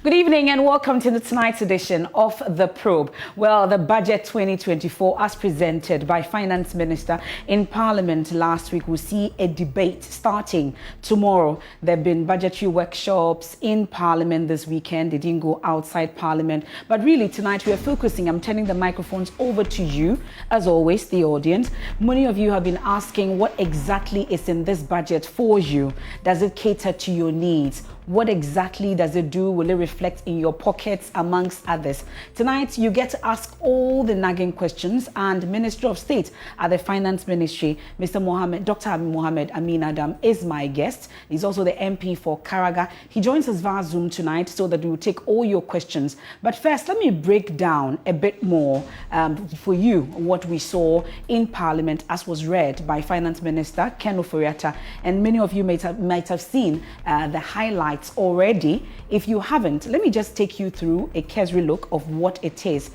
Good evening and welcome to tonight's edition of The Probe. Well, the budget 2024 as presented by Finance Minister in Parliament last week will see a debate starting tomorrow. There have been budgetary workshops in Parliament this weekend. They didn't go outside Parliament. But really tonight we are focusing, I'm turning the microphones over to you, as always, the audience. Many of you have been asking what exactly is in this budget for you. Does it cater to your needs? What exactly does it do? Will it reflect in your pockets, amongst others? Tonight, you get to ask all the nagging questions, and Minister of State at the Finance Ministry, Dr. Mohammed Amin Adam, is my guest. He's also the MP for Karaga. He joins us via Zoom tonight so that we will take all your questions. But first, let me break down a bit more for you what we saw in Parliament as was read by Finance Minister Ken Ofori-Atta. And many of you might have seen the highlights already. If you haven't, let me just take you through a cursory look of what it is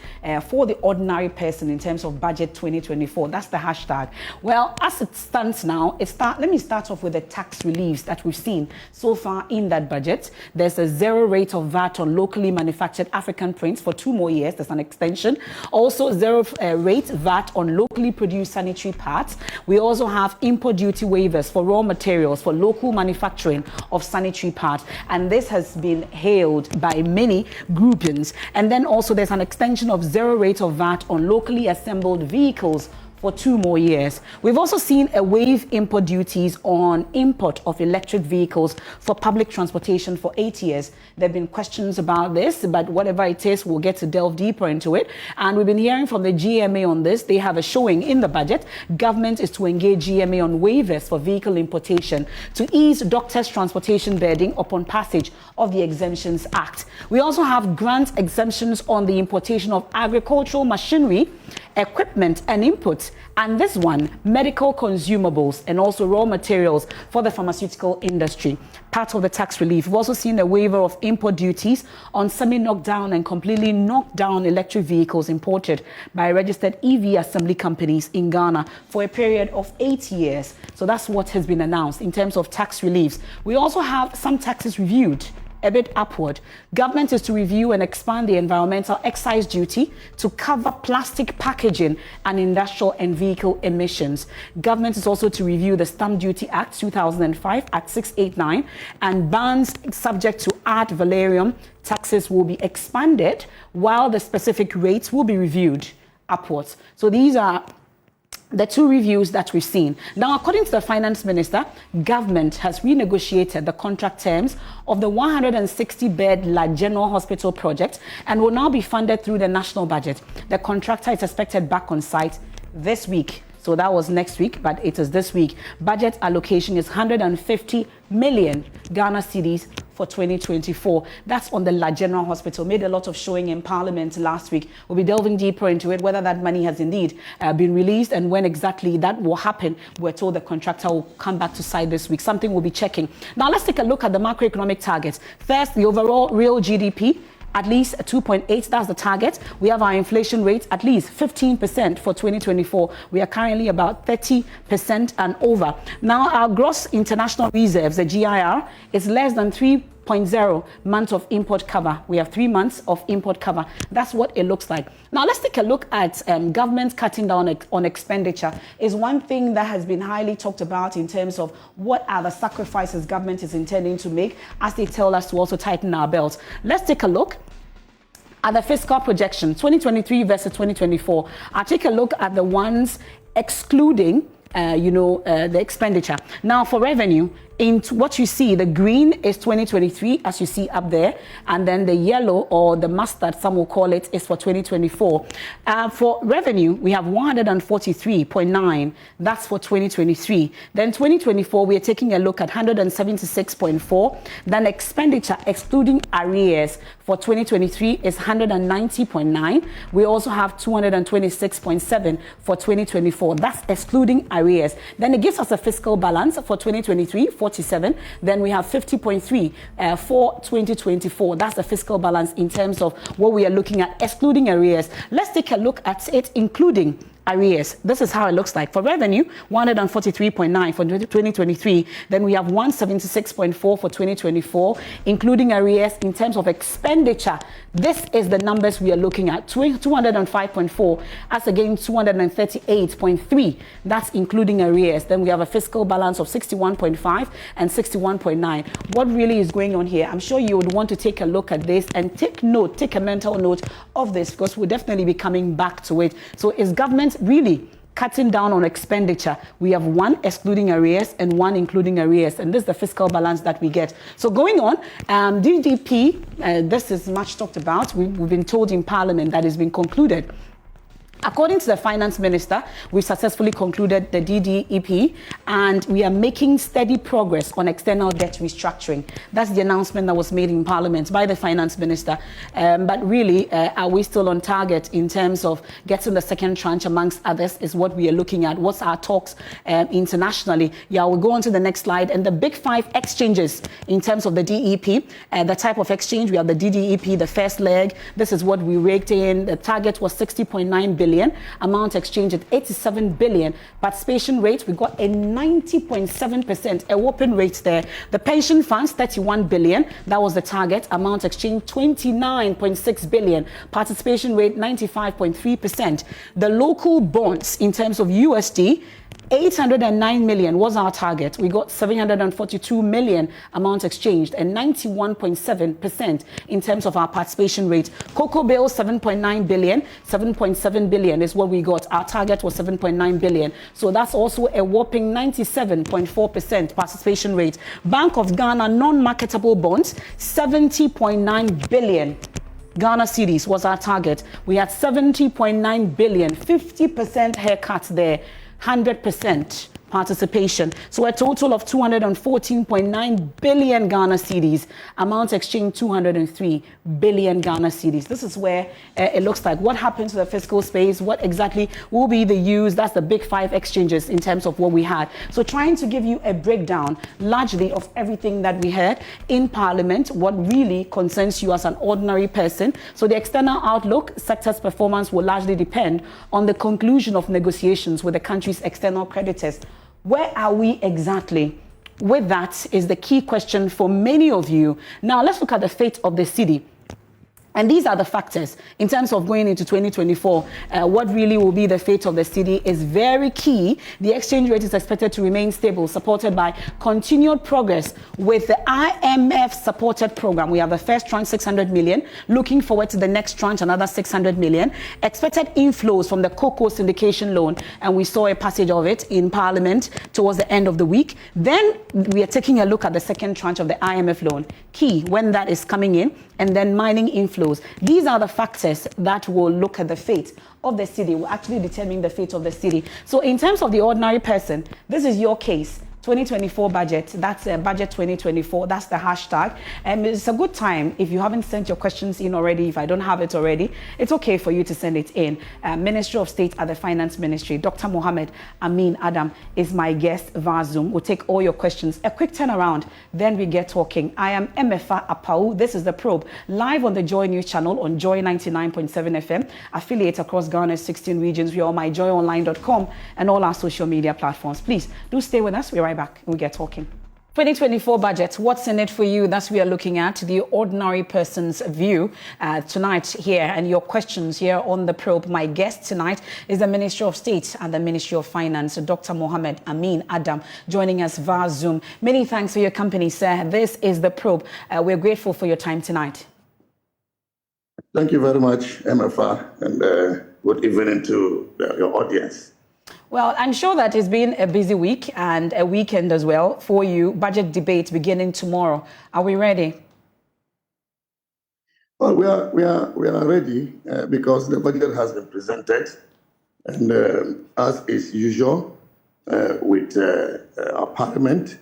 for the ordinary person in terms of budget 2024. That's the hashtag. Well, as it stands now, let me start off with the tax reliefs that we've seen so far in that budget. There's a zero rate of VAT on locally manufactured African prints for 2 more years. There's an extension. Also, zero rate VAT on locally produced sanitary pads. We also have import duty waivers for raw materials for local manufacturing of sanitary pads. And this has been hailed by many groupings. And then also there's an extension of zero rate of VAT on locally assembled vehicles for 2 more years. We've also seen a waive import duties on import of electric vehicles for public transportation for 8 years. There have been questions about this, but whatever it is, we'll get to delve deeper into it. And we've been hearing from the GMA on this. They have a showing in the budget. Government is to engage GMA on waivers for vehicle importation to ease doctors' transportation burden upon passage of the Exemptions Act. We also have grant exemptions on the importation of agricultural machinery, equipment and inputs, and this one, medical consumables and also raw materials for the pharmaceutical industry. Part of the tax relief. We've also seen a waiver of import duties on semi-knocked down and completely knocked down electric vehicles imported by registered EV assembly companies in Ghana for a period of 8 years. So that's what has been announced in terms of tax reliefs. We also have some taxes reviewed a bit upward. Government is to review and expand the environmental excise duty to cover plastic packaging and industrial and vehicle emissions. Government is also to review the Stamp Duty Act 2005 Act 689, and bans subject to ad valorem taxes will be expanded while the specific rates will be reviewed upwards. So these are the 2 reviews that we've seen. Now, according to the Finance Minister, government has renegotiated the contract terms of the 160-bed La General Hospital project and will now be funded through the national budget. The contractor is expected back on site this week. So that was next week, but it is this week. Budget allocation is 150 million Ghana cedis for 2024. That's on the La General Hospital. Made a lot of showing in Parliament last week. We'll be delving deeper into it, whether that money has indeed been released and when exactly that will happen. We're told the contractor will come back to site this week. Something we'll be checking. Now let's take a look at the macroeconomic targets. First, the overall real GDP. At least 2.8, that's the target. We have our inflation rate at least 15% for 2024. We are currently about 30% and over. Now, our gross international reserves, the GIR, is less than 3.0 months of import cover. We have 3 months of import cover. That's what it looks like. Now, let's take a look at government cutting down on expenditure. Is one thing that has been highly talked about in terms of what are the sacrifices government is intending to make as they tell us to also tighten our belts. Let's take a look at the fiscal projection, 2023 versus 2024. I'll take a look at the ones excluding the expenditure. Now, for revenue, in what you see, the green is 2023, as you see up there, and then the yellow, or the mustard, some will call it, is for 2024. For revenue, we have 143.9. That's for 2023. Then 2024, we are taking a look at 176.4. Then expenditure, excluding arrears, for 2023 is 190.9. We also have 226.7 for 2024. That's excluding arrears. Then it gives us a fiscal balance for 2023, 47. Then we have 50.3 for 2024. That's the fiscal balance in terms of what we are looking at, excluding arrears. Let's take a look at it, including arrears. This is how it looks like. For revenue, 143.9 for 2023. Then we have 176.4 for 2024, including arrears. In terms of expenditure, this is the numbers we are looking at. 205.4 as against 238.3. That's including arrears. Then we have a fiscal balance of 61.5 and 61.9. What really is going on here? I'm sure you would want to take a look at this and take a mental note of this, because we'll definitely be coming back to it. So is government really cutting down on expenditure? We have one excluding arrears and one including arrears, and this is the fiscal balance that we get. So going on, DDP, this is much talked about. We've been told in Parliament that it's been concluded. According to the finance minister, we successfully concluded the DDEP, and we are making steady progress on external debt restructuring. That's the announcement that was made in Parliament by the finance minister. But really, are we still on target in terms of getting the second tranche, amongst others, is what we are looking at. What's our talks internationally? Yeah, we'll go on to the next slide. And the big 5 exchanges in terms of the DEP, the type of exchange, we have the DDEP, the first leg. This is what we raked in. The target was 60.9 billion. Amount exchanged at 87 billion. Participation rate, we got a 90.7%, a whopping rate there. The pension funds, 31 billion. That was the target. Amount exchanged, 29.6 billion. Participation rate, 95.3%. The local bonds, in terms of USD, 809 million was our target. We got 742 million amount exchanged, and 91.7% in terms of our participation rate. Cocoa bills, 7.9 billion. 7.7 billion is what we got. Our target was 7.9 billion. So that's also a whopping 97.4% participation rate. Bank of Ghana non-marketable bonds, 70.9 billion. Ghana cedis was our target. We had 70.9 billion, 50% haircut there. 100% participation. So a total of 214.9 billion Ghana cedis. Amount exchanged 203 billion Ghana cedis. This is where it looks like what happens to the fiscal space, what exactly will be the use. That's the big 5 exchanges in terms of what we had. So trying to give you a breakdown largely of everything that we had in Parliament, what really concerns you as an ordinary person. So the external outlook, sector's performance will largely depend on the conclusion of negotiations with the country's external creditors. Where are we exactly with that is the key question for many of you. Now, let's look at the fate of the cedi. And these are the factors in terms of going into 2024. What really will be the fate of the cedi is very key. The exchange rate is expected to remain stable, supported by continued progress with the IMF supported program. We have the first tranche, 600 million. Looking forward to the next tranche, another 600 million. Expected inflows from the cocoa syndication loan, and we saw a passage of it in Parliament towards the end of the week. Then we are taking a look at the second tranche of the IMF loan. Key when that is coming in, and then mining inflows. These are the factors that will look at the fate of the cedi, will actually determine the fate of the cedi. So in terms of the ordinary person, this is your case. 2024 budget, that's budget 2024, that's the hashtag. And it's a good time, if you haven't sent your questions in already, if I don't have it already, it's okay for you to send it in. Ministry of State at the Finance Ministry, Dr. Mohammed Amin Adam is my guest via Zoom. We'll take all your questions. A quick turnaround, then we get talking. I am Emefa Apau. This is The Probe, live on the Joy News channel on Joy 99.7 FM, affiliate across Ghana's 16 regions. We are on myjoyonline.com and all our social media platforms. Please do stay with us. We're right back and we get talking. 2024 budget, what's in it for you? That's what we are looking at, the ordinary person's view tonight here, and your questions here on The Probe. My guest tonight is the Ministry of State and the Ministry of Finance, Dr. Mohammed Amin Adam, joining us via Zoom. Many thanks for your company, sir. This is The Probe. We're grateful for your time tonight. Thank you very much, MFA, and good evening to your audience. Well, I'm sure that it's been a busy week and a weekend as well for you. Budget debate beginning tomorrow. Are we ready? Well, we are ready because the budget has been presented, and as is usual with our Parliament,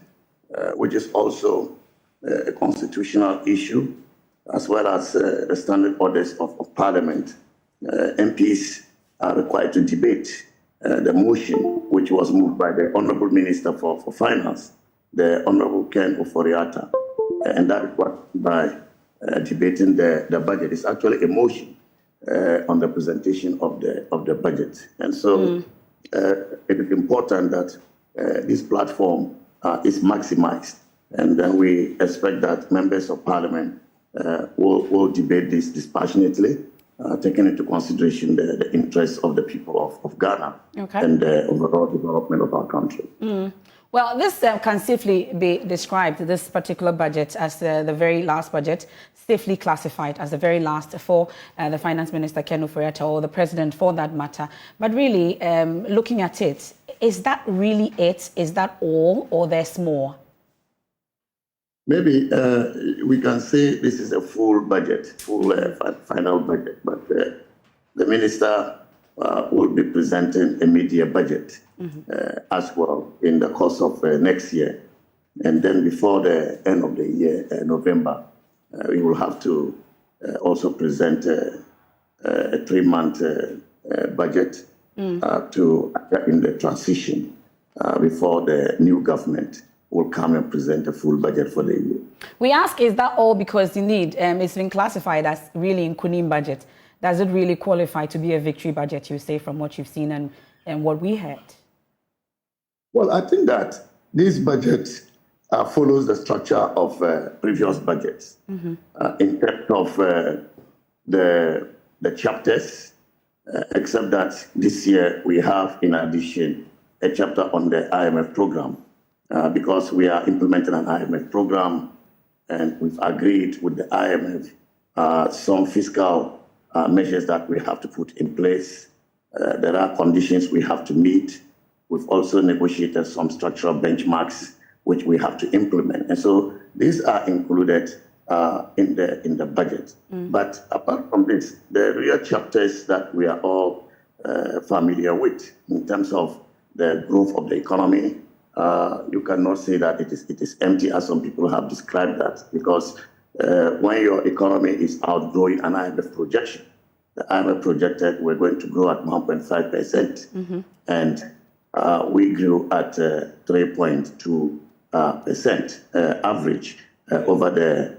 which is also a constitutional issue, as well as the standard orders of Parliament, MPs are required to debate the motion, which was moved by the Honourable Minister for Finance, the Honourable Ken Ofori-Atta, and that is what by debating the budget. It's actually a motion on the presentation of the budget. And so it is important that this platform is maximized. And then we expect that members of parliament will debate this dispassionately, taking into consideration the interests of the people of Ghana and the overall development of our country. Well, this can safely be described, this particular budget, as the very last budget, safely classified as the very last for the Finance Minister, Ken Ofori-Atta, or the President for that matter. But really, looking at it, is that really it? Is that all, or there's more? Maybe we can say this is a full budget, full final budget, but the minister will be presenting a mid-year budget as well in the course of next year. And then before the end of the year, November, we will have to also present a 3-month budget in the transition before the new government will come and present a full budget for the year. We ask, is that all because indeed it's been classified as really Nkunim budget? Does it really qualify to be a victory budget, you say, from what you've seen and what we heard? Well, I think that this budget follows the structure of previous budgets in terms of the chapters, except that this year we have, in addition, a chapter on the IMF program. Because we are implementing an IMF program, and we've agreed with the IMF some fiscal measures that we have to put in place. There are conditions we have to meet. We've also negotiated some structural benchmarks which we have to implement. And so these are included in the budget. But apart from this, the real chapters that we are all familiar with in terms of the growth of the economy, you cannot say that it is empty, as some people have described that, because when your economy is outgrowing an IMF projection, the IMF projected we're going to grow at 1.5%, and we grew at 3.2% average over the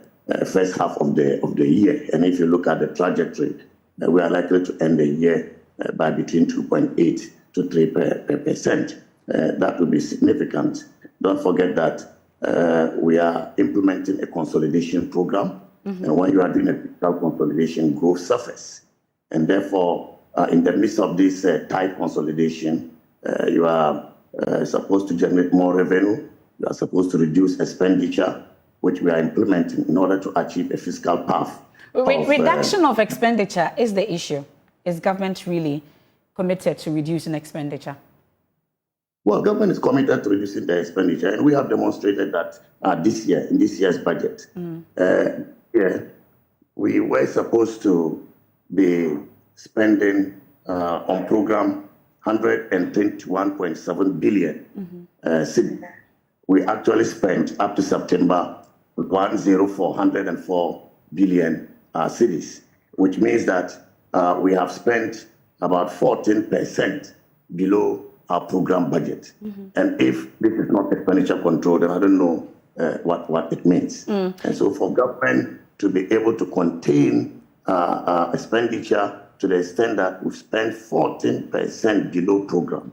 first half of the year. And if you look at the trajectory, we are likely to end the year by between 2.8 to 3%. That will be significant. Don't forget that we are implementing a consolidation program. And when you are doing a fiscal consolidation, growth suffers. And therefore, in the midst of this tight consolidation, you are supposed to generate more revenue. You are supposed to reduce expenditure, which we are implementing in order to achieve a fiscal path. Reduction of expenditure is the issue. Is government really committed to reducing expenditure? Well, government is committed to reducing the expenditure, and we have demonstrated that this year, in this year's budget. We were supposed to be spending on program 121.7 billion. We actually spent up to September 104 billion cedis, which means that we have spent about 14% below our program budget. And if this is not expenditure control, then I don't know what it means. And so for government to be able to contain expenditure to the extent that we've spent 14% below program,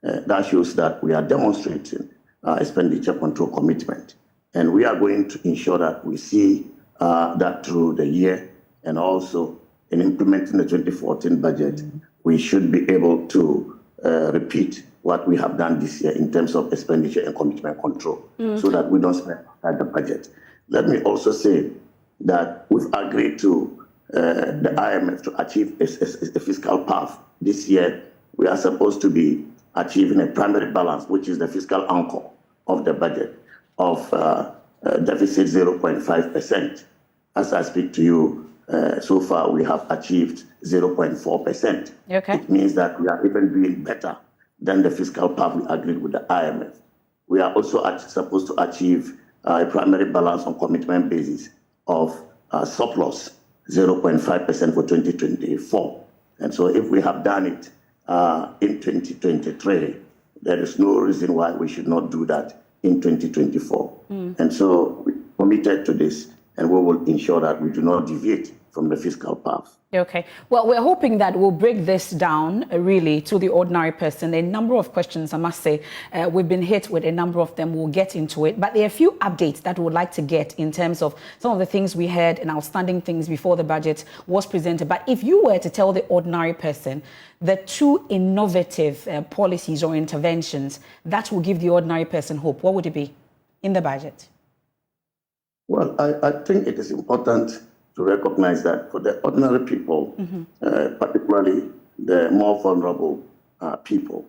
that shows that we are demonstrating expenditure control commitment. And we are going to ensure that we see that through the year, and also in implementing the 2014 budget, we should be able to repeat what we have done this year in terms of expenditure and commitment control, so that we don't spend outside the budget. Let me also say that we've agreed to the IMF to achieve a fiscal path. This year, we are supposed to be achieving a primary balance, which is the fiscal anchor of the budget, of deficit 0.5%. As I speak to you, so far we have achieved 0.4%. It means that we are even doing better than the fiscal path we agreed with the IMF. We are also supposed to achieve a primary balance on commitment basis of surplus 0.5% for 2024. And so if we have done it in 2023, there is no reason why we should not do that in 2024. And so we're committed to this, and we will ensure that we do not deviate from the fiscal path. Okay. Well, we're hoping that we'll break this down really to the ordinary person. A number of questions, I must say, we've been hit with a number of them. We'll get into it. But there are a few updates that we would like to get in terms of some of the things we heard and outstanding things before the budget was presented. But if you were to tell the ordinary person the two innovative policies or interventions that will give the ordinary person hope, what would it be in the budget? Well, I think it is important to recognize that for the ordinary people, particularly the more vulnerable people,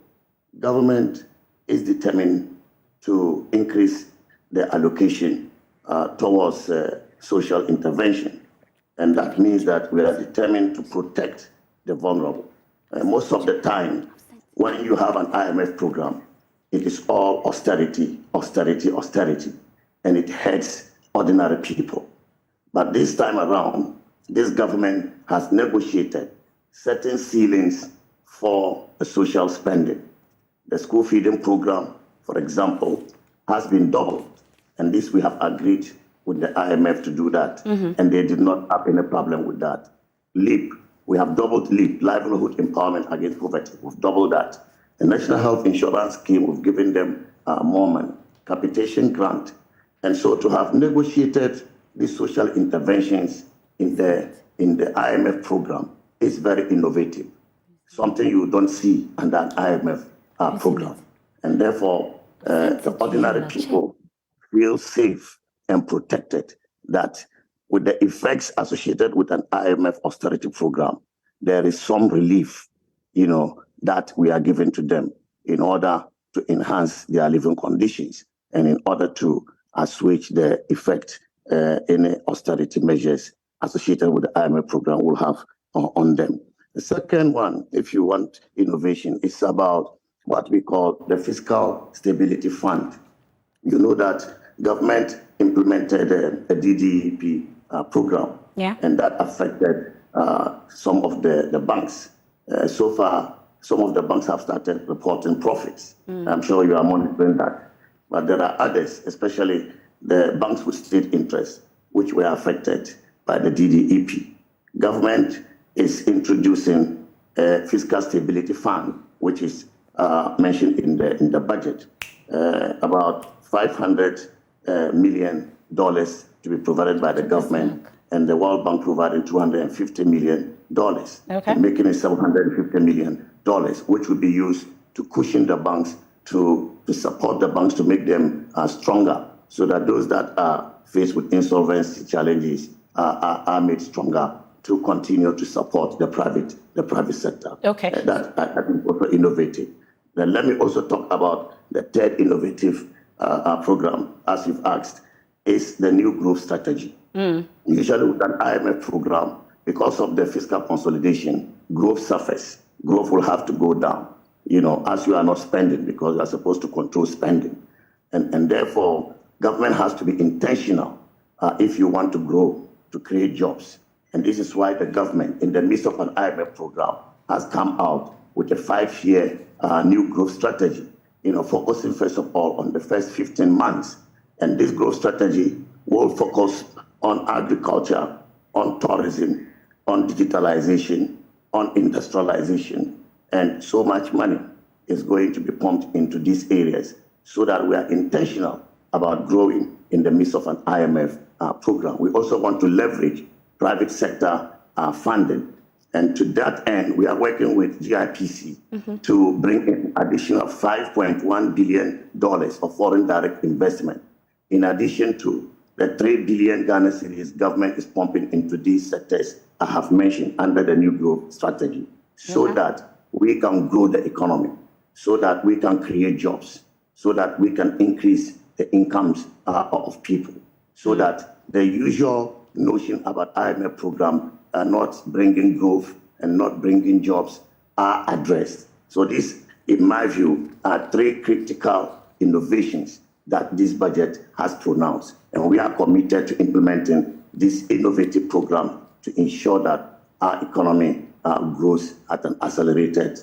government is determined to increase the allocation towards social intervention. And that means that we are determined to protect the vulnerable. Most of the time, when you have an IMF program, it is all austerity, austerity, austerity, and it hurts ordinary people. But this time around, this government has negotiated certain ceilings for the social spending. The school feeding program, for example, has been doubled. And this we have agreed with the IMF to do that. And they did not have any problem with that. LEAP, we have doubled LEAP, Livelihood Empowerment Against Poverty. We've doubled that. The National Health Insurance Scheme, we've given them more money. Capitation grant. And so to have negotiated these social interventions in the IMF program is very innovative, something you don't see under an IMF program. And therefore, the ordinary people feel safe and protected that with the effects associated with an IMF austerity program, there is some relief, that we are giving to them in order to enhance their living conditions and in order to assuage the effect any austerity measures associated with the IMF program will have on them. The second one, if you want innovation, is about what we call the Fiscal Stability Fund. You know that government implemented a DDEP program, and that affected some of the banks. So far, some of the banks have started reporting profits. I'm sure you are monitoring that. But there are others, especially the banks with state interest, which were affected by the DDEP. Government is introducing a fiscal stability fund, which is mentioned in the budget, about $500 million to be provided by the government, and the World Bank providing $250 million, making it $750 million, which will be used to cushion the banks, to support the banks, to make them stronger, so that those that are faced with insolvency challenges are made stronger to continue to support the private sector. That I think also innovative. Then let me also talk about the third innovative program, as you've asked, is the new growth strategy. Usually with an IMF program, because of the fiscal consolidation, growth suffers. Growth will have to go down, as you are not spending, because you are supposed to control spending. And therefore, government has to be intentional if you want to grow, to create jobs. And this is why the government, in the midst of an IMF program, has come out with a 5-year new growth strategy, focusing first of all on the first 15 months. And this growth strategy will focus on agriculture, on tourism, on digitalization, on industrialization, and so much money is going to be pumped into these areas so that we are intentional about growing in the midst of an IMF program. We also want to leverage private sector funding. And to that end, we are working with GIPC to bring in additional $5.1 billion of foreign direct investment, in addition to the 3 billion Ghana cedis government is pumping into these sectors I have mentioned under the new growth strategy, so that we can grow the economy, so that we can create jobs, so that we can increase the incomes of people, so that the usual notion about IMF program not bringing growth and not bringing jobs are addressed. So this, in my view, are 3 critical innovations that this budget has pronounced. And we are committed to implementing this innovative program to ensure that our economy grows at an accelerated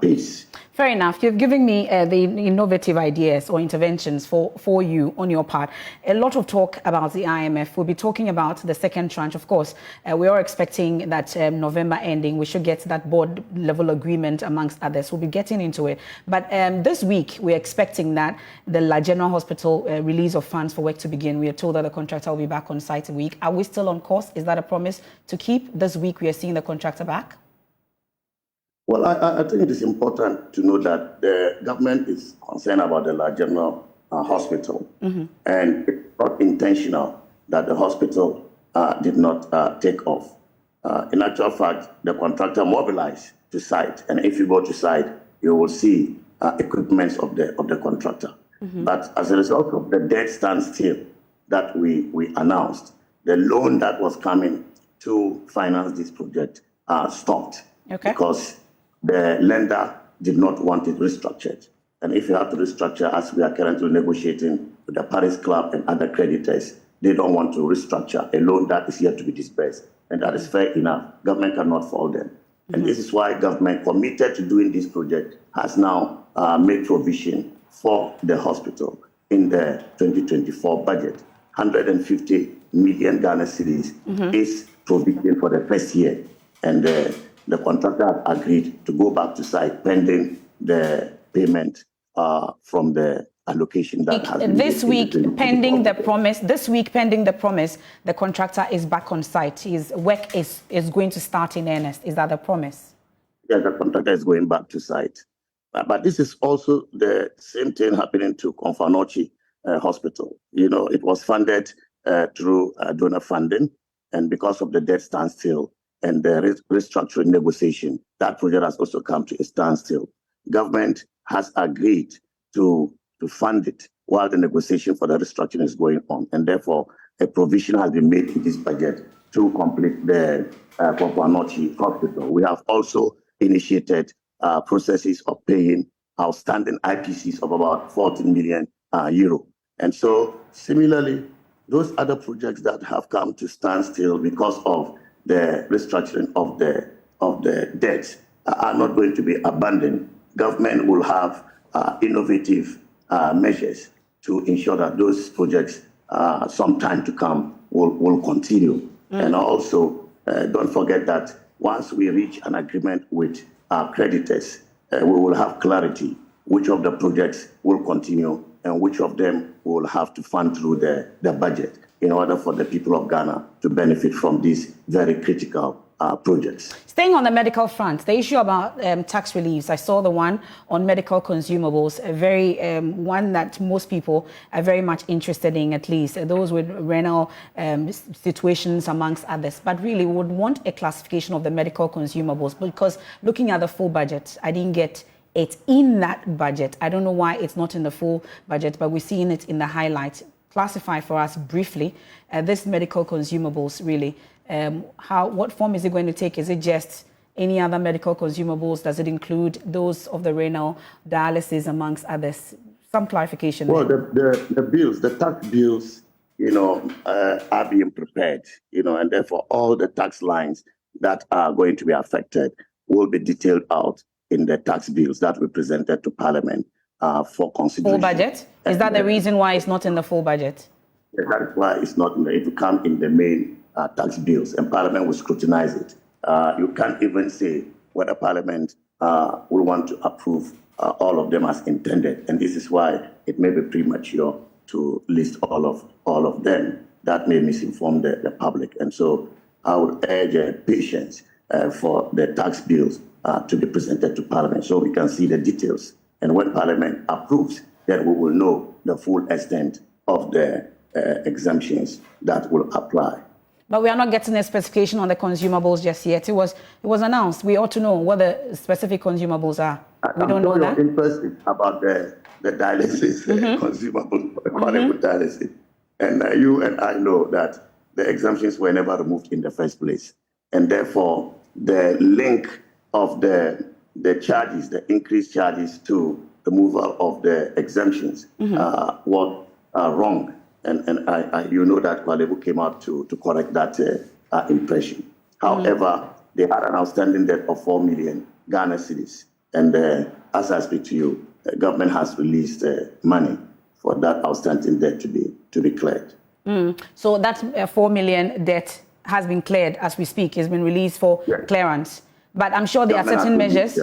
pace. Fair enough. You've given me the innovative ideas or interventions for you on your part. A lot of talk about the IMF. We'll be talking about the second tranche. Of course, we are expecting that November ending, we should get that board level agreement amongst others. We'll be getting into it. But this week, we're expecting that the La General Hospital release of funds for work to begin. We are told that the contractor will be back on site a week. Are we still on course? Is that a promise to keep? This week, we are seeing the contractor back? Well, I think it is important to know that the government is concerned about the La General Hospital, and it's not intentional that the hospital did not take off. In actual fact, the contractor mobilized to site, and if you go to site, you will see equipment of the contractor. But as a result of the debt standstill that we announced, the loan that was coming to finance this project stopped because the lender did not want it restructured. And if you have to restructure, as we are currently negotiating with the Paris Club and other creditors, they don't want to restructure a loan that is yet to be disbursed. And that is fair enough. Government cannot fault them. And this is why government committed to doing this project has now made provision for the hospital in the 2024 budget. 150 million Ghana cedis is provision for the first year. And the contractor agreed to go back to site pending the payment from the allocation that has been this week pending the promise. This week pending the promise, the contractor is back on site. His work is going to start in earnest. Is that the promise? Yeah, the contractor is going back to site. But this is also the same thing happening to Ofori-Atta Hospital. You know, it was funded through donor funding, and because of the debt standstill and the restructuring negotiation, that project has also come to a standstill. Government has agreed to fund it while the negotiation for the restructuring is going on. And therefore, a provision has been made in this budget to complete the Ofori-Atta Hospital. We have also initiated processes of paying outstanding IPCs of about 14 million euro. And so, similarly, those other projects that have come to standstill because of the restructuring of the debt are not going to be abandoned. Government will have innovative measures to ensure that those projects, some time to come, will continue. And also, don't forget that once we reach an agreement with our creditors, we will have clarity which of the projects will continue and which of them will have to fund through the budget in order for the people of Ghana to benefit from these very critical projects. Staying on the medical front, the issue about tax reliefs, I saw the one on medical consumables, a very one that most people are very much interested in, at least those with renal situations amongst others. But really would want a classification of the medical consumables, because looking at the full budget, I didn't get it in that budget. I don't know why it's not in the full budget, but we're seeing it in the highlights. Classify for us briefly this medical consumables, really. What form is it going to take? Is it just any other medical consumables? Does it include those of the renal dialysis amongst others? Some clarification. Well, the bills, the tax bills, are being prepared, and therefore all the tax lines that are going to be affected will be detailed out in the tax bills that we presented to Parliament for consideration. Full budget? Is that the reason why it's not in the full budget? That is why it's not in the, it will come in the main tax bills, and Parliament will scrutinize it. You can't even say whether Parliament will want to approve all of them as intended, and this is why it may be premature to list all of them. That may misinform the public, and so I would urge patience for the tax bills to be presented to Parliament so we can see the details. And when Parliament approves, then we will know the full extent of the exemptions that will apply. But we are not getting a specification on the consumables just yet. It was announced. We ought to know what the specific consumables are. We don't know that. Your interest is about the dialysis consumables, the chronic dialysis. And you and I know that the exemptions were never removed in the first place. And therefore, the link of the charges, the increased charges to removal of the exemptions was wrong. And you know that Kwalebu came out to correct that impression. However, they had an outstanding debt of 4 million Ghana cedis. And as I speak to you, the government has released money for that outstanding debt to be cleared. So that 4 million debt has been cleared as we speak. It's been released for clearance. But I'm sure there are certain measures.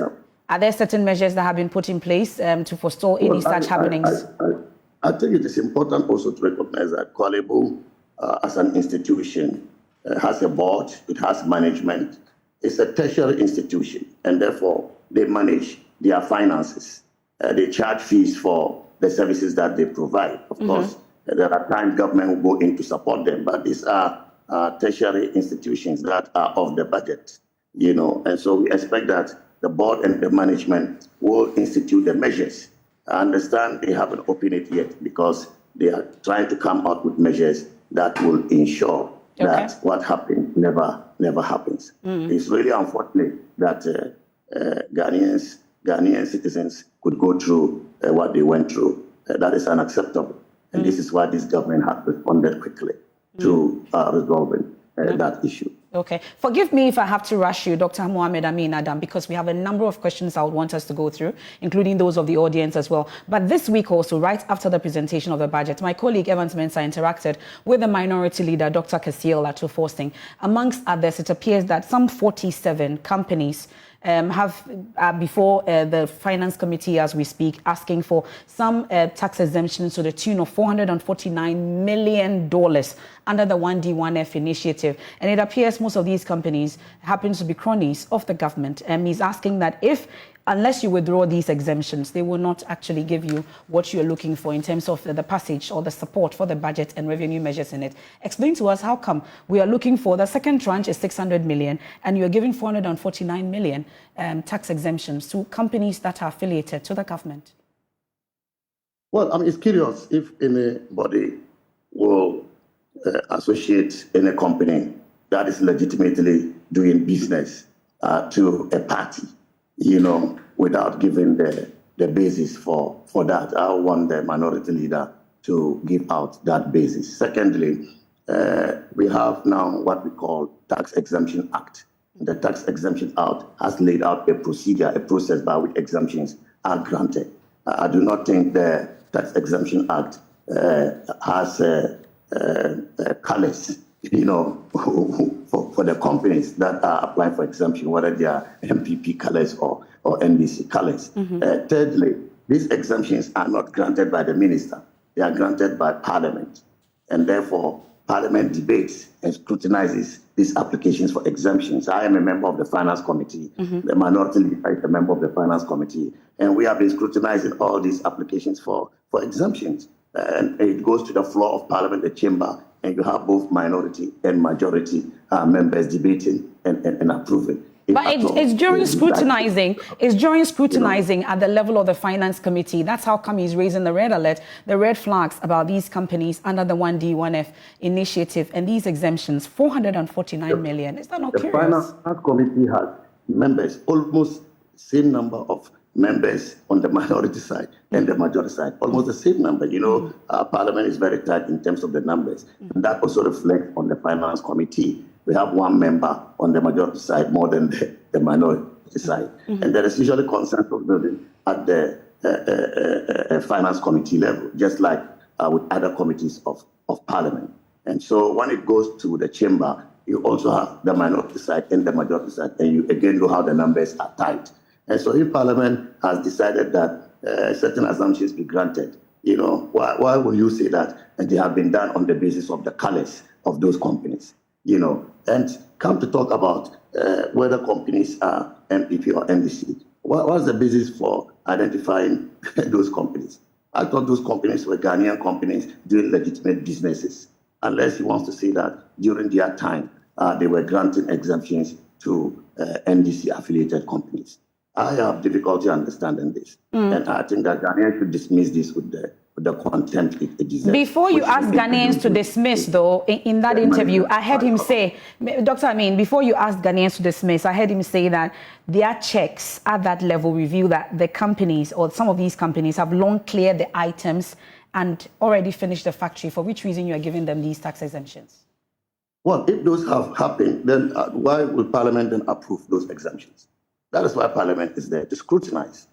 Are there certain measures that have been put in place to forestall any such happenings? I think it is important also to recognize that Kwalebu, as an institution, has a board, it has management. It's a tertiary institution, and therefore they manage their finances. They charge fees for the services that they provide. Of course, there are times government will go in to support them, but these are tertiary institutions that are off the budget, and so we expect that the board and the management will institute the measures. I understand they haven't opened it yet because they are trying to come out with measures that will ensure that what happened never happens. It's really unfortunate that Ghanaian citizens could go through what they went through. That is unacceptable. And this is why this government has responded quickly to resolving that issue. Okay. Forgive me if I have to rush you, Dr. Mohamed Amin Adam, because we have a number of questions I would want us to go through, including those of the audience as well. But this week also, right after the presentation of the budget, my colleague Evans Mensah interacted with the minority leader, Dr. Kasiel Forcing. Amongst others, it appears that some 47 companies have before the Finance Committee as we speak, asking for some tax exemptions to the tune of $449 million under the 1D1F initiative. And it appears most of these companies happen to be cronies of the government. He's asking that unless you withdraw these exemptions, they will not actually give you what you're looking for in terms of the passage or the support for the budget and revenue measures in it. Explain to us how come we are looking for the second tranche is 600 million and you're giving 449 million tax exemptions to companies that are affiliated to the government. Well, I mean, it's curious if anybody will associate any company that is legitimately doing business to a party, without giving the basis for that. I want the minority leader to give out that basis. Secondly, we have now what we call Tax Exemption Act. The Tax Exemption Act has laid out a process by which exemptions are granted. I do not think the Tax Exemption Act has colors, for the companies that are applying for exemption, whether they are MPP colors or NDC colors. Thirdly, these exemptions are not granted by the minister. They are granted by Parliament. And therefore, Parliament debates and scrutinizes these applications for exemptions. I am a member of the Finance Committee. The minority leader is a member of the Finance Committee. And we have been scrutinizing all these applications for exemptions. And it goes to the floor of Parliament, the chamber, and you have both minority and majority members debating and approving. But it's during scrutinizing. It's during scrutinizing at the level of the Finance Committee. That's how come he's raising the red alert, the red flags about these companies under the 1D1F initiative and these exemptions. 449 million. Is that not curious? The Finance Committee has members, almost same number of members on the minority side and the majority side, almost the same number. Parliament is very tight in terms of the numbers. And that also reflects on the Finance Committee. We have one member on the majority side more than the minority side. And there is usually consensus building at the Finance Committee level, just like with other committees of Parliament. And so when it goes to the chamber, you also have the minority side and the majority side, and you again know how the numbers are tight. And so if Parliament has decided that certain assumptions be granted, why will you say that? And they have been done on the basis of the colors of those companies, And come to talk about whether companies are MPP or NDC. What's the basis for identifying those companies? I thought those companies were Ghanaian companies doing legitimate businesses, unless he wants to say that during their time, they were granting exemptions to NDC-affiliated companies. I have difficulty understanding this, and I think that Ghanaians should dismiss this with the contempt it deserves. Before you ask Ghanaians to dismiss, though, in that interview, I heard him say, Dr. Amin, before you ask Ghanaians to dismiss, I heard him say that their checks at that level reveal that the companies or some of these companies have long cleared the items and already finished the factory, for which reason you are giving them these tax exemptions. Well, if those have happened, then why would Parliament then approve those exemptions? That is why Parliament is there to scrutinize.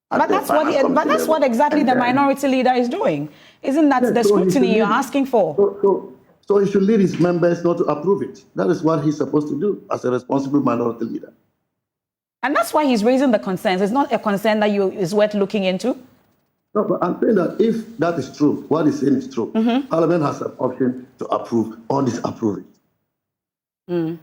But that's what exactly the minority leader is doing. Isn't that the scrutiny you're asking for? So he should lead his members not to approve it. That is what he's supposed to do as a responsible minority leader. And that's why he's raising the concerns. It's not a concern that is worth looking into? No, but I'm saying that if that is true, what he's saying is true, Parliament has an option to approve or disapprove it.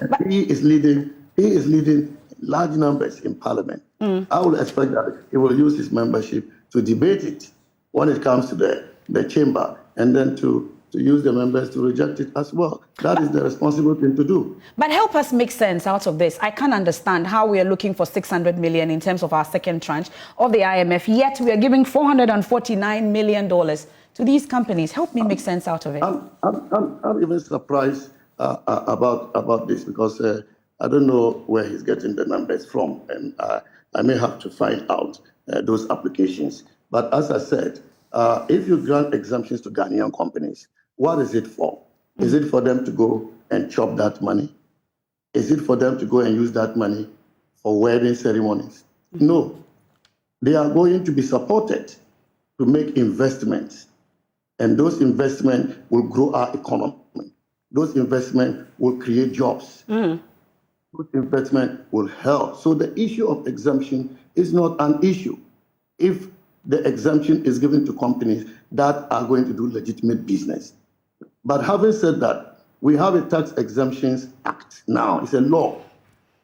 But he is leading large numbers in Parliament. I would expect that he will use his membership to debate it when it comes to the chamber, and then to use the members to reject it as well. That is the responsible thing to do. But help us make sense out of this. I can't understand how we are looking for 600 million in terms of our second tranche of the IMF, yet we are giving $449 million to these companies. Help me make sense out of it. I'm even surprised about this, because I don't know where he's getting the numbers from, and I may have to find out those applications. But as I said, if you grant exemptions to Ghanaian companies, what is it for? Is it for them to go and chop that money? Is it for them to go and use that money for wedding ceremonies? No. They are going to be supported to make investments, and those investments will grow our economy. Those investments will create jobs. Those investments will help. So the issue of exemption is not an issue if the exemption is given to companies that are going to do legitimate business. But having said that, we have a Tax Exemptions Act now. It's a law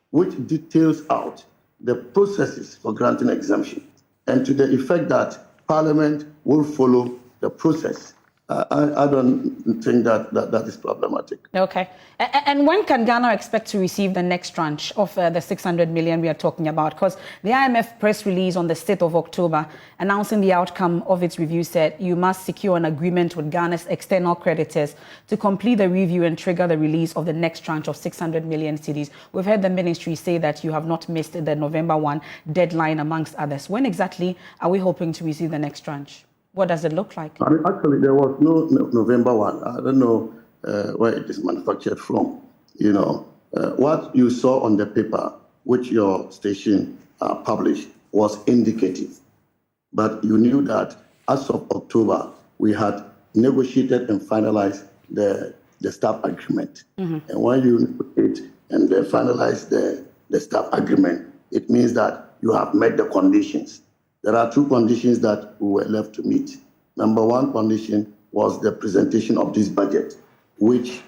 which details out the processes for granting exemption, and to the effect that Parliament will follow the process. I don't think that is problematic. Okay. And when can Ghana expect to receive the next tranche of the 600 million we are talking about? Because the IMF press release on the 6th of October announcing the outcome of its review said you must secure an agreement with Ghana's external creditors to complete the review and trigger the release of the next tranche of 600 million cedis. We've heard the ministry say that you have not missed the November 1 deadline, amongst others. When exactly are we hoping to receive the next tranche? What does it look like? I mean, actually, there was no November 1. I don't know where it is manufactured from. You know, what you saw on the paper, which your station published, was indicative. But you knew that as of October, we had negotiated and finalized the staff agreement. And when you negotiate and finalize the staff agreement, it means that you have met the conditions. There are two conditions that we were left to meet. Number one condition was the presentation of this budget, which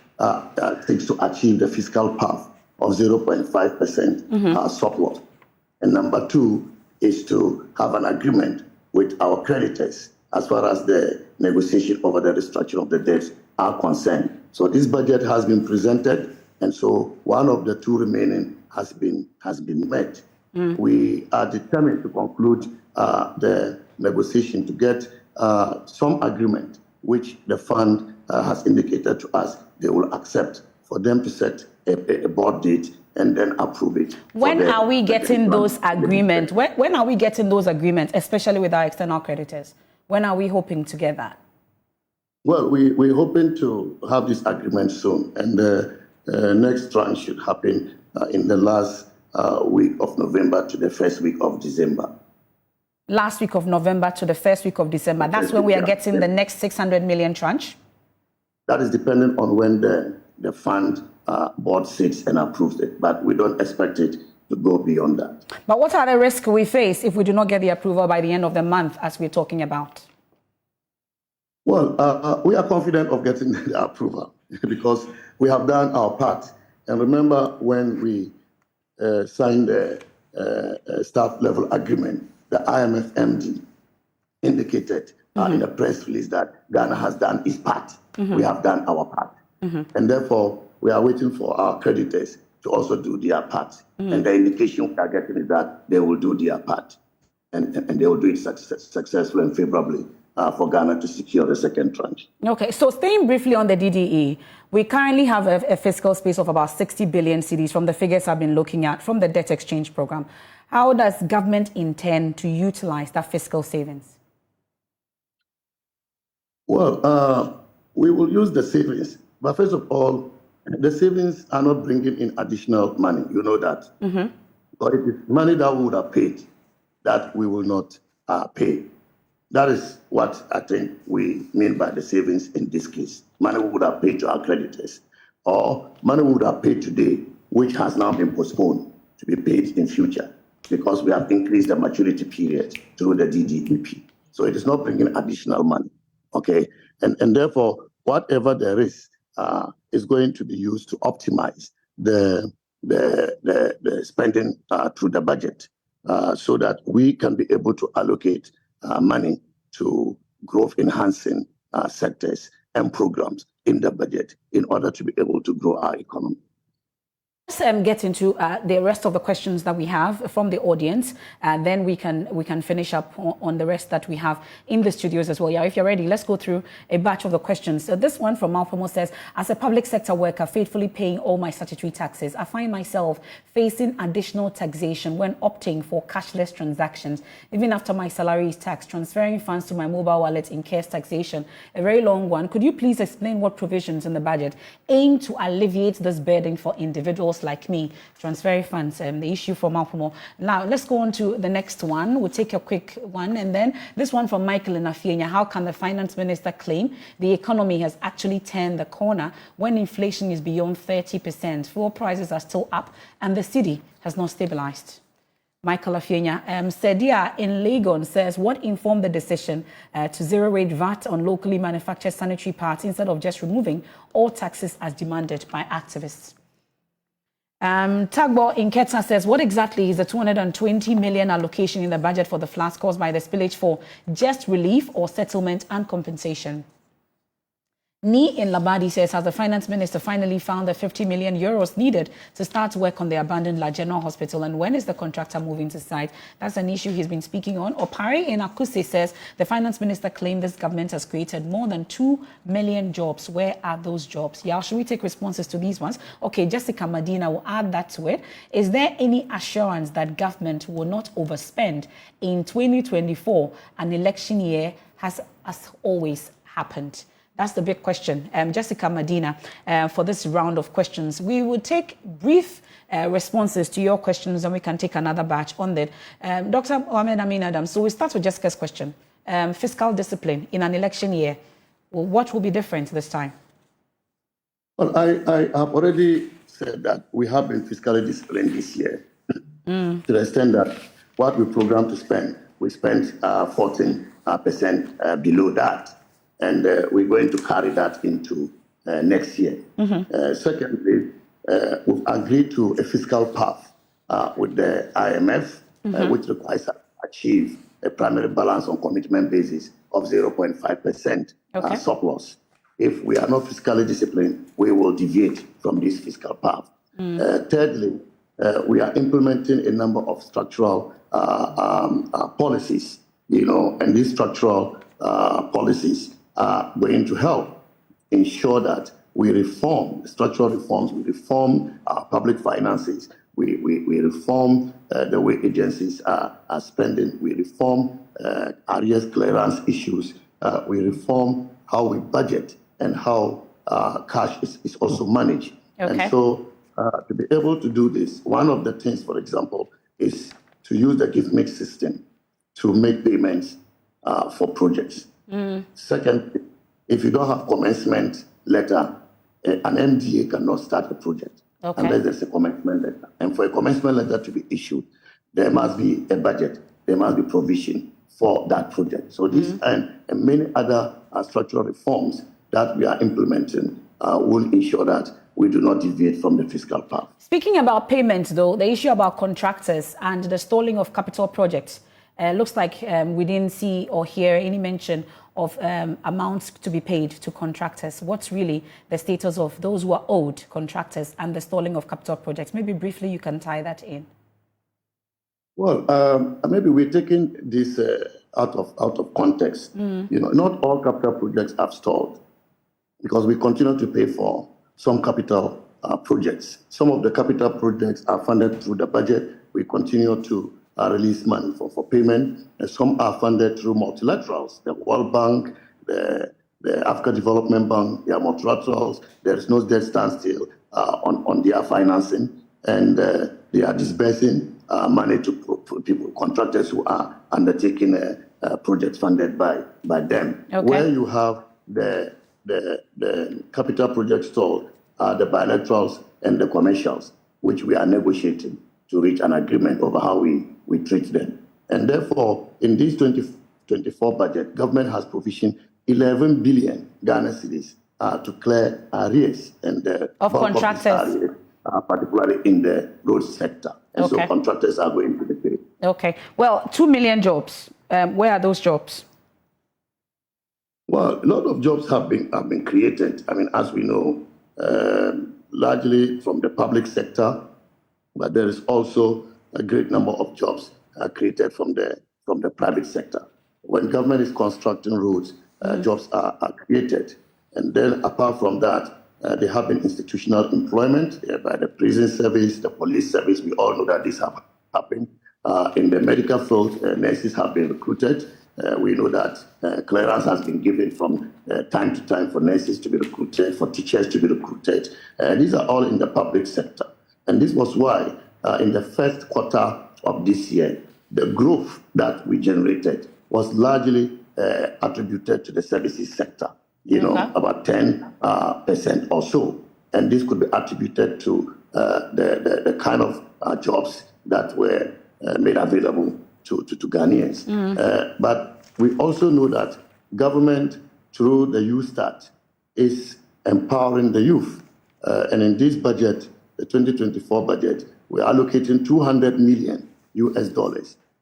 seeks to achieve the fiscal path of 0.5% surplus. And number two is to have an agreement with our creditors as far as the negotiation over the restructuring of the debts are concerned. So this budget has been presented, and so one of the two remaining has been met. We are determined to conclude the negotiation to get some agreement, which the fund has indicated to us they will accept, for them to set a board date and then approve it. When are we getting those agreements? When are we getting those agreements, especially with our external creditors? When are we hoping to get that? Well, we're hoping to have this agreement soon, and the next tranche should happen in the last week of November to the first week of December. Last week of November to the first week of December. That's when we are getting the next 600 million tranche? That is dependent on when the fund board sits and approves it, but we don't expect it to go beyond that. But what are the risks we face if we do not get the approval by the end of the month, as we're talking about? Well, we are confident of getting the approval because we have done our part. And remember, when we signed the staff level agreement, the IMF MD indicated in a press release that Ghana has done its part. We have done our part. And therefore, we are waiting for our creditors to also do their part. And the indication we are getting is that they will do their part. And they will do it successfully and favorably for Ghana to secure the second tranche. Okay, so staying briefly on the DDE, we currently have a fiscal space of about 60 billion cedis from the figures I've been looking at from the debt exchange program. How does government intend to utilize that fiscal savings? Well, we will use the savings. But first of all, the savings are not bringing in additional money. You know that. or it is money that we would have paid that we will not pay. That is what I think we mean by the savings in this case. Money we would have paid to our creditors, or money we would have paid today, which has now been postponed to be paid in future because we have increased the maturity period through the DDEP. So it is not bringing additional money, okay? And therefore, whatever there is going to be used to optimize the spending through the budget so that we can be able to allocate money to growth enhancing sectors and programs in the budget in order to be able to grow our economy. Let's get into the rest of the questions that we have from the audience, and then we can finish up on the rest that we have in the studios as well. Yeah, if you're ready, let's go through a batch of the questions. So this one from Malpomo says, as a public sector worker faithfully paying all my statutory taxes, I find myself facing additional taxation when opting for cashless transactions. Even after my salary is taxed, transferring funds to my mobile wallet incurs taxation. A very long one. Could you please explain what provisions in the budget aim to alleviate this burden for individuals like me, transferring funds, the issue for Malpomo. Now, let's go on to the next one. We'll take a quick one. And then this one from Michael in Afienya. How can the finance minister claim the economy has actually turned the corner when inflation is beyond 30%? Fuel prices are still up and the city has not stabilized. Michael Afienya. Sedia in Legon says, what informed the decision to zero-rate VAT on locally manufactured sanitary parts instead of just removing all taxes as demanded by activists? Tagbo in Ketsa says, what exactly is the 220 million allocation in the budget for the floods caused by the spillage for just relief or settlement and compensation? Ni in Labadi says, has the finance minister finally found the 50 million euros needed to start work on the abandoned La General Hospital? And when is the contractor moving to site? That's an issue he's been speaking on. Opari in Akuse says, the finance minister claimed this government has created more than 2 million jobs. Where are those jobs? Yeah, should we take responses to these ones? Okay, Jessica Medina will add that to it. Is there any assurance that government will not overspend in 2024, an election year, as always happened? That's the big question. Jessica Medina, for this round of questions, we will take brief responses to your questions and we can take another batch on that. Dr. Mohamed Amin Adam, so we start with Jessica's question. Fiscal discipline in an election year, well, what will be different this time? Well, I have already said that we have been fiscally disciplined this year to the extent that what we program to spend, we spent 14% below that. And we're going to carry that into next year. Secondly, we've agreed to a fiscal path with the IMF, which requires us to achieve a primary balance on commitment basis of 0.5% surplus. If we are not fiscally disciplined, we will deviate from this fiscal path. Thirdly, we are implementing a number of structural policies, and these structural policies are going to help ensure that we reform structural reforms, we reform our public finances, we reform the way agencies are spending, we reform arrears clearance issues, we reform how we budget and how cash is also managed. And so to be able to do this, one of the things, for example, is to use the gift mix system to make payments for projects. Second, if you don't have commencement letter, an MDA cannot start a project unless there's a commencement letter. And for a commencement letter to be issued, there must be a budget, there must be provision for that project. So this and many other structural reforms that we are implementing will ensure that we do not deviate from the fiscal path. Speaking about payments, though, the issue about contractors and the stalling of capital projects, looks like we didn't see or hear any mention of amounts to be paid to contractors. What's really the status of those who are owed contractors and the stalling of capital projects? Maybe briefly you can tie that in. Well, maybe we're taking this out of context. Not all capital projects have stalled because we continue to pay for some capital projects. Some of the capital projects are funded through the budget. We continue to release money for payment. And some are funded through multilaterals, the World Bank, the Africa Development Bank, they are multilaterals. There is no debt standstill on their financing, and they are disbursing money to people, contractors who are undertaking projects funded by them. Okay. Where you have the capital project stalled are the bilaterals and the commercials, which we are negotiating to reach an agreement over how we treat them. And therefore, in this 2024 budget, government has provisioned 11 billion Ghana cedis to clear arrears and of contractors, particularly in the road sector. And so contractors are going to be paid. Okay. Well, 2 million jobs. Where are those jobs? Well, a lot of jobs have been created. I mean, as we know, largely from the public sector, but there is also a great number of jobs created from the private sector. When government is constructing roads, jobs are created. And then apart from that, there have been institutional employment by the prison service, the police service. We all know that this have happened. In the medical field, nurses have been recruited. We know that clearance has been given from time to time for nurses to be recruited, for teachers to be recruited. These are all in the public sector. And this was why in the first quarter of this year, the growth that we generated was largely attributed to the services sector, about 10% or so. And this could be attributed to the kind of jobs that were made available to Ghanaians. But we also know that government, through the Youth Start, is empowering the youth. And in this budget, the 2024 budget, we're allocating $200 million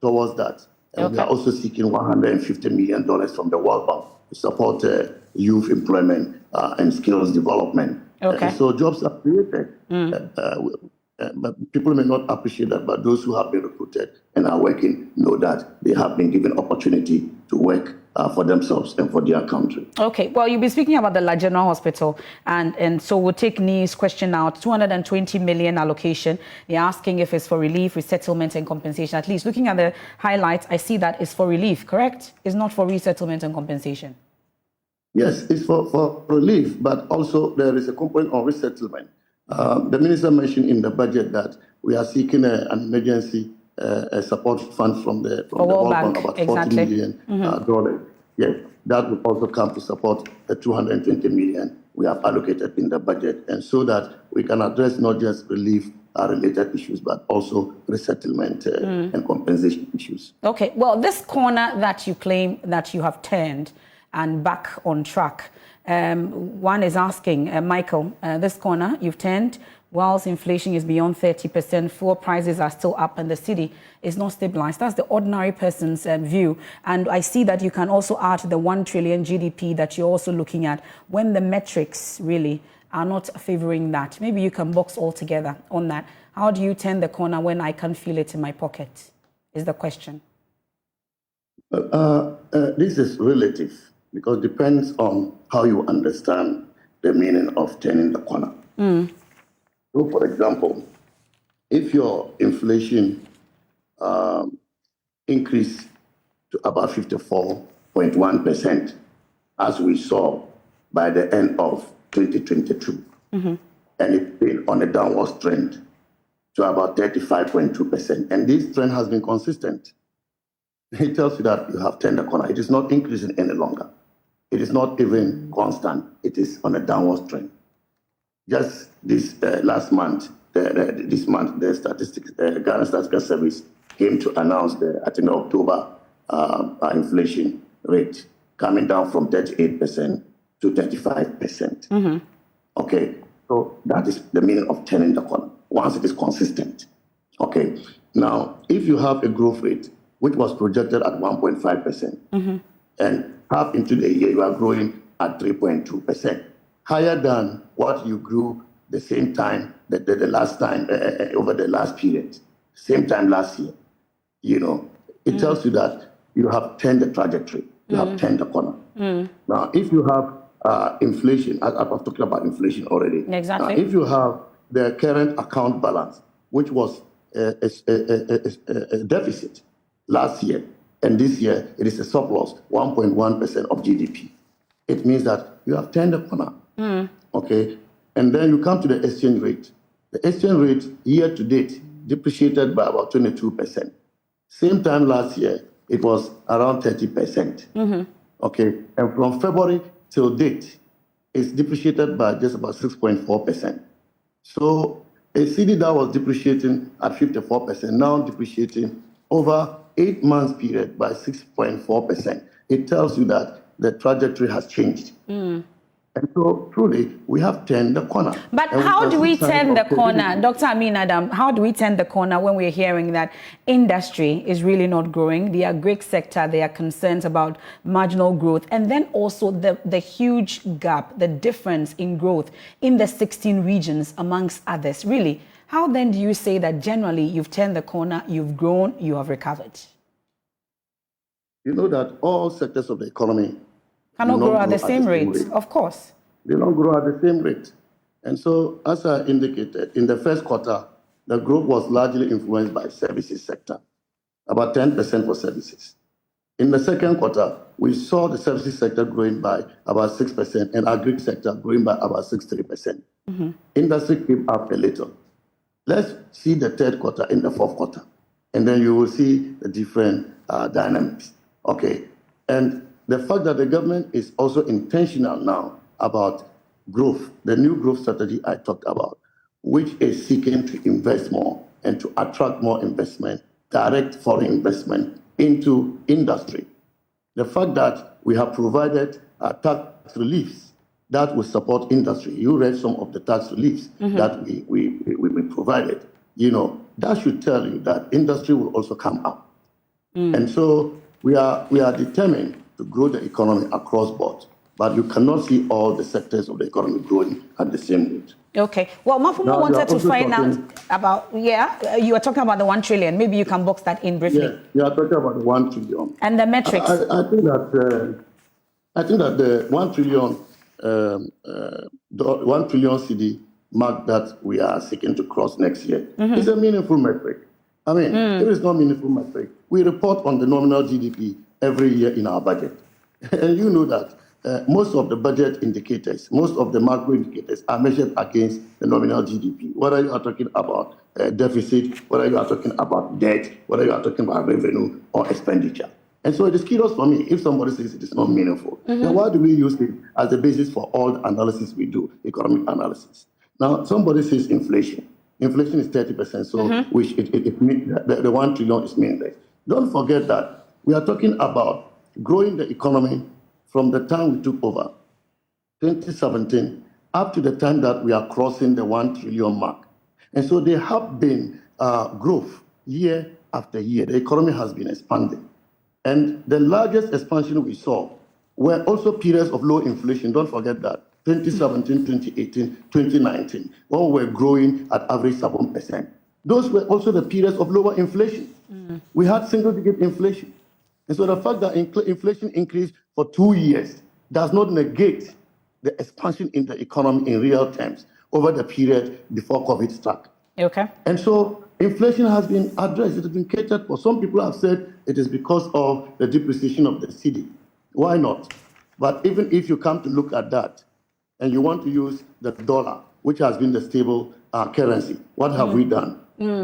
towards that. And we are also seeking $150 million from the World Bank to support youth employment and skills development. So jobs are created. But people may not appreciate that, but those who have been recruited and are working know that they have been given opportunity to work for themselves and for their country. Okay. Well, you'll be speaking about the La General Hospital, and so we'll take Ni's question out. 220 million allocation. They're asking if it's for relief, resettlement, and compensation. At least looking at the highlights, I see that it's for relief, correct? It's not for resettlement and compensation. Yes, it's for relief, but also there is a component of resettlement. The minister mentioned in the budget that we are seeking an emergency support fund from the World Bank, about $40 million. Yes, that will also come to support the 220 million we have allocated in the budget, and so that we can address not just relief related issues, but also resettlement and compensation issues. Okay, well, this corner that you claim that you have turned and back on track, one is asking, Michael, this corner you've turned, whilst inflation is beyond 30%, fuel prices are still up and the city is not stabilized. That's the ordinary person's view. And I see that you can also add the 1 trillion GDP that you're also looking at when the metrics really are not favoring that. Maybe you can box all together on that. How do you turn the corner when I can feel it in my pocket, is the question. This is relative, because it depends on how you understand the meaning of turning the corner. So, for example, if your inflation increased to about 54.1%, as we saw by the end of 2022, and it's been on a downward trend to about 35.2%, and this trend has been consistent. It tells you that you have turned the corner. It is not increasing any longer. It is not even constant. It is on a downward trend. Just this last month, the statistics, Ghana Statistical Service came to announce I think October inflation rate coming down from 38% to 35%. Okay, so that is the meaning of turning the corner, once it is consistent. Okay, now if you have a growth rate which was projected at 1.5%, and half into the year you are growing at 3.2%, higher than what you grew the same time, the last time, over the last period, same time last year. It tells you that you have turned the trajectory, you have turned the corner. Now, if you have inflation, I've talked about inflation already. Exactly. If you have the current account balance, which was a deficit last year, and this year it is a surplus, 1.1% of GDP, it means that you have turned the corner. Okay, and then you come to the exchange rate. The exchange rate year to date depreciated by about 22%. Same time last year, it was around 30%. Okay, and from February till date, it's depreciated by just about 6.4%. So a CD that was depreciating at 54%, now depreciating over 8 months period by 6.4%. It tells you that the trajectory has changed. And so truly, we have turned the corner. But how do we turn the corner, Dr. Amin Adam? How do we turn the corner when we're hearing that industry is really not growing? The agri sector, there are concerns about marginal growth, and then also the huge gap, the difference in growth in the 16 regions amongst others. Really, how then do you say that generally you've turned the corner, you've grown, you have recovered? You know that all sectors of the economy cannot grow at the same rate, of course. They don't grow at the same rate. And so, as I indicated, in the first quarter, the growth was largely influenced by services sector, about 10% for services. In the second quarter, we saw the services sector growing by about 6% and agri sector growing by about 63%. Industry came up a little. Let's see the third quarter in the fourth quarter, and then you will see the different dynamics. Okay, and the fact that the government is also intentional now about growth, the new growth strategy I talked about, which is seeking to invest more and to attract more investment, direct foreign investment into industry. The fact that we have provided tax reliefs that will support industry. You read some of the tax reliefs that we provided. You know, that should tell you that industry will also come up. And so we are determined to grow the economy across board, but you cannot see all the sectors of the economy growing at the same rate. Okay. Well, Mafuma wanted to find out about, you were talking about the 1 trillion. Maybe you can box that in briefly. Yeah, you are talking about the 1 trillion. And the metrics. I think that the 1 trillion CD mark that we are seeking to cross next year is a meaningful metric. I mean, there is no meaningful metric. We report on the nominal GDP every year in our budget. And you know that most of the budget indicators, most of the macro indicators are measured against the nominal GDP. Whether you are talking about deficit, whether you are talking about debt, whether you are talking about revenue or expenditure. And so it is curious for me if somebody says it is not meaningful. Then why do we use it as the basis for all the analysis we do, economic analysis? Now, somebody says inflation. Inflation is 30%, so which the 1 trillion is meaningless. Don't forget that we are talking about growing the economy from the time we took over, 2017, up to the time that we are crossing the 1 trillion mark. And so there have been growth year after year. The economy has been expanding. And the largest expansion we saw were also periods of low inflation. Don't forget that. 2017, 2018, 2019, when we were growing at average 7%. Those were also the periods of lower inflation. We had single-digit inflation. And so the fact that inflation increased for 2 years does not negate the expansion in the economy in real terms over the period before COVID struck. Okay. And so inflation has been addressed. It has been catered for. Some people have said it is because of the depreciation of the cedi. Why not? But even if you come to look at that, and you want to use the dollar, which has been the stable currency, what have we done?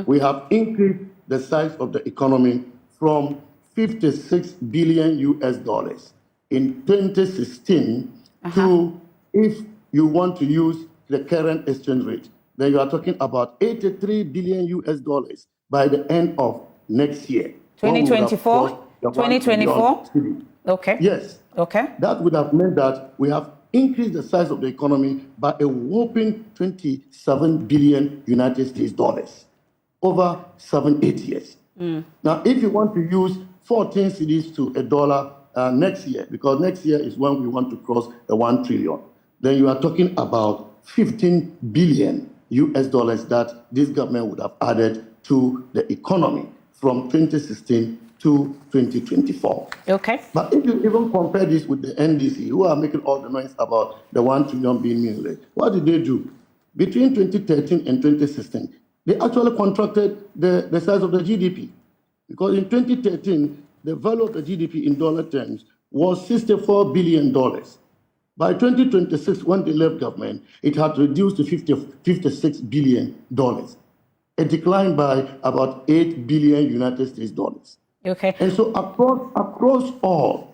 We have increased the size of the economy from 56 billion US dollars in 2016 to, if you want to use the current exchange rate, then you are talking about 83 billion US dollars by the end of next year. 2024? 2024? Okay. Yes. Okay. That would have meant that we have increased the size of the economy by a whopping 27 billion United States dollars over 7-8 years. Now, if you want to use 14 cedis to a dollar next year, because next year is when we want to cross the 1 trillion, then you are talking about 15 billion US dollars that this government would have added to the economy from 2016 to 2024. Okay. But if you even compare this with the NDC, who are making all the noise about the 1 trillion being meaningless, what did they do? Between 2013 and 2016, they actually contracted the size of the GDP. Because in 2013, the value of the GDP in dollar terms was $64 billion. By 2026, when they left government, it had reduced to $56 billion. It declined by about 8 billion United States dollars. Okay. And so across all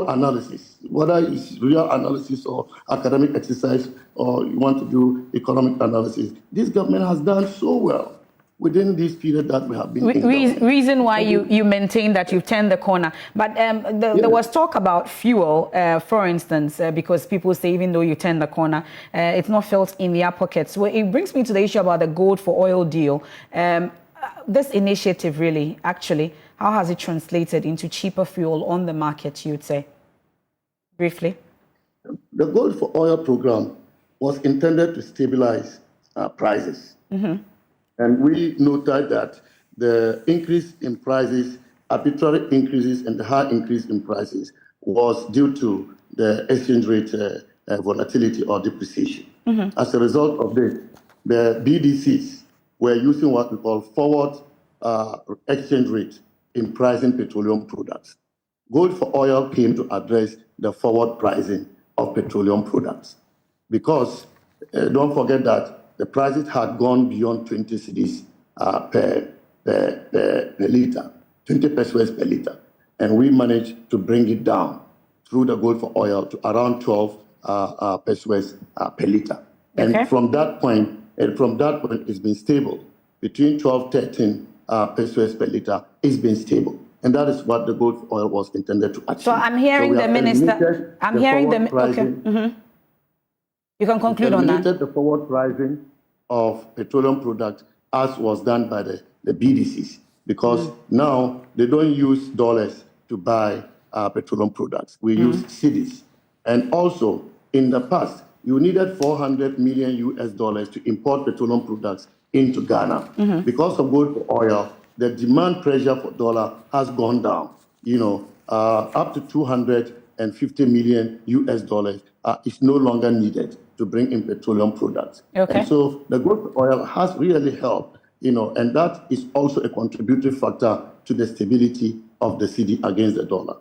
analysis, whether it's real analysis or academic exercise, or you want to do economic analysis, this government has done so well within this period that we have been in. Reason why you maintain that you've turned the corner. But there was talk about fuel, for instance, because people say even though you turned the corner, it's not felt in their pockets. Well, it brings me to the issue about the gold for oil deal. This initiative really, actually, how has it translated into cheaper fuel on the market, you'd say? Briefly. The gold for oil program was intended to stabilize prices. Mm-hmm. And we noted that the increase in prices, arbitrary increases and the high increase in prices was due to the exchange rate volatility or depreciation. Mm-hmm. As a result of this, the BDCs were using what we call forward exchange rate in pricing petroleum products. Gold for oil came to address the forward pricing of petroleum products because don't forget that the prices had gone beyond 20 cedis per liter, 20 pesos per liter. And we managed to bring it down through the gold for oil to around 12 pesos per liter. Okay. And from that point, it's been stable. Between 12, 13 pesos per liter, it's been stable. And that is what the gold for oil was intended to achieve. So I'm hearing the minister. I'm hearing the okay. Mm-hmm. You can conclude on that. The forward pricing of petroleum products as was done by the BDCs because now they don't use dollars to buy petroleum products. We use cedis. And also, in the past, you needed $400 million US to import petroleum products into Ghana. Mm-hmm. Because of gold for oil, the demand pressure for dollar has gone down. Up to $250 million US is no longer needed to bring in petroleum products. Okay. And so the gold for oil has really helped, and that is also a contributory factor to the stability of the cedi against the dollar.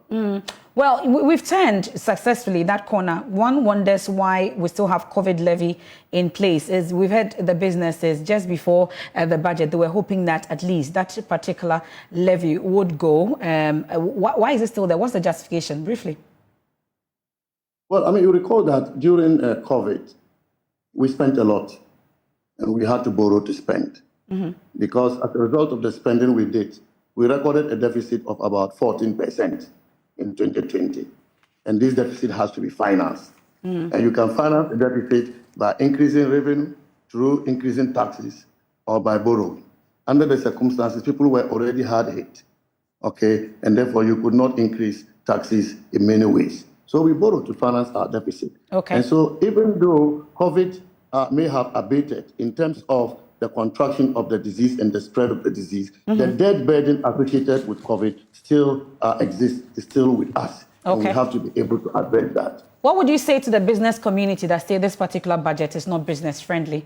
Well, we've turned successfully that corner. One wonders why we still have COVID levy in place. Is we've had the businesses just before the budget, they were hoping that at least that particular levy would go. Why is it still there? What's the justification? Briefly. Well, you recall that during COVID, we spent a lot and we had to borrow to spend. Mm-hmm. Because as a result of the spending we did, we recorded a deficit of about 14% in 2020. And this deficit has to be financed. Mm-hmm. And you can finance the deficit by increasing revenue, through increasing taxes, or by borrowing. Under the circumstances, people were already hard hit, okay? And therefore, you could not increase taxes in many ways. So we borrowed to finance our deficit. Okay. And so even though COVID may have abated in terms of the contraction of the disease and the spread of the disease, the debt burden associated with COVID still exists, is still with us. Okay. And we have to be able to address that. What would you say to the business community that say this particular budget is not business friendly?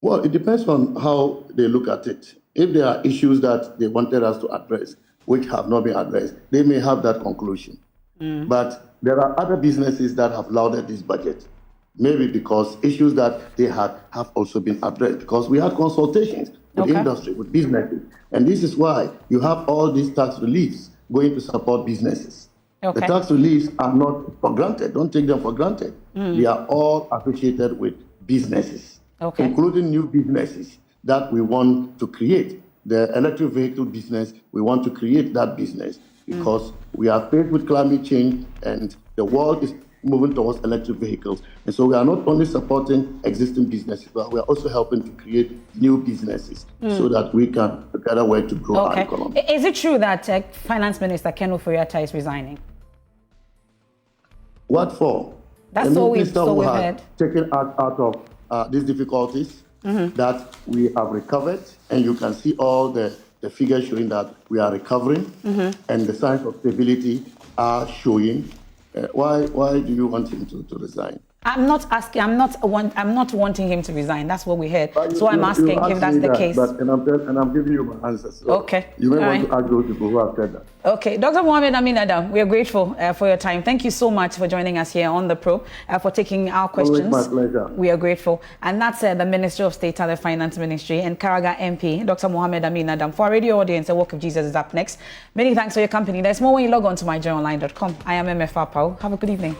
Well, it depends on how they look at it. If there are issues that they wanted us to address, which have not been addressed, they may have that conclusion. But there are other businesses that have lauded this budget, maybe because issues that they had have also been addressed, because we had consultations with industry, with businesses. And this is why you have all these tax reliefs going to support businesses. Okay. The tax reliefs are not for granted. Don't take them for granted. They are all associated with businesses, including new businesses that we want to create. The electric vehicle business, we want to create that business because we are faced with climate change and the world is moving towards electric vehicles. And so we are not only supporting existing businesses, but we are also helping to create new businesses so that we can together work to grow our economy. Is it true that Finance Minister Ken Ofori-Atta is resigning? What for? That's all we've heard. Taken us out of these difficulties that we have recovered, and you can see all the figures showing that we are recovering, and the signs of stability are showing. Why do you want him to resign? I'm not asking. I'm not wanting him to resign. That's what we heard. So I'm asking if that's the case. And I'm giving you my answers. So okay. You may want to ask those people who have said that. Okay, Dr. Mohammed Amin Adam, we are grateful for your time. Thank you so much for joining us here on the probe, for taking our questions. Always my pleasure. We are grateful. And that's the Minister of State and the Finance Ministry and Karaga MP, Dr. Mohammed Amin Adam. For our radio audience, the Work of Jesus is up next. Many thanks for your company. There's more when you log on to myjoyonline.com. I am MF Apau. Have a good evening.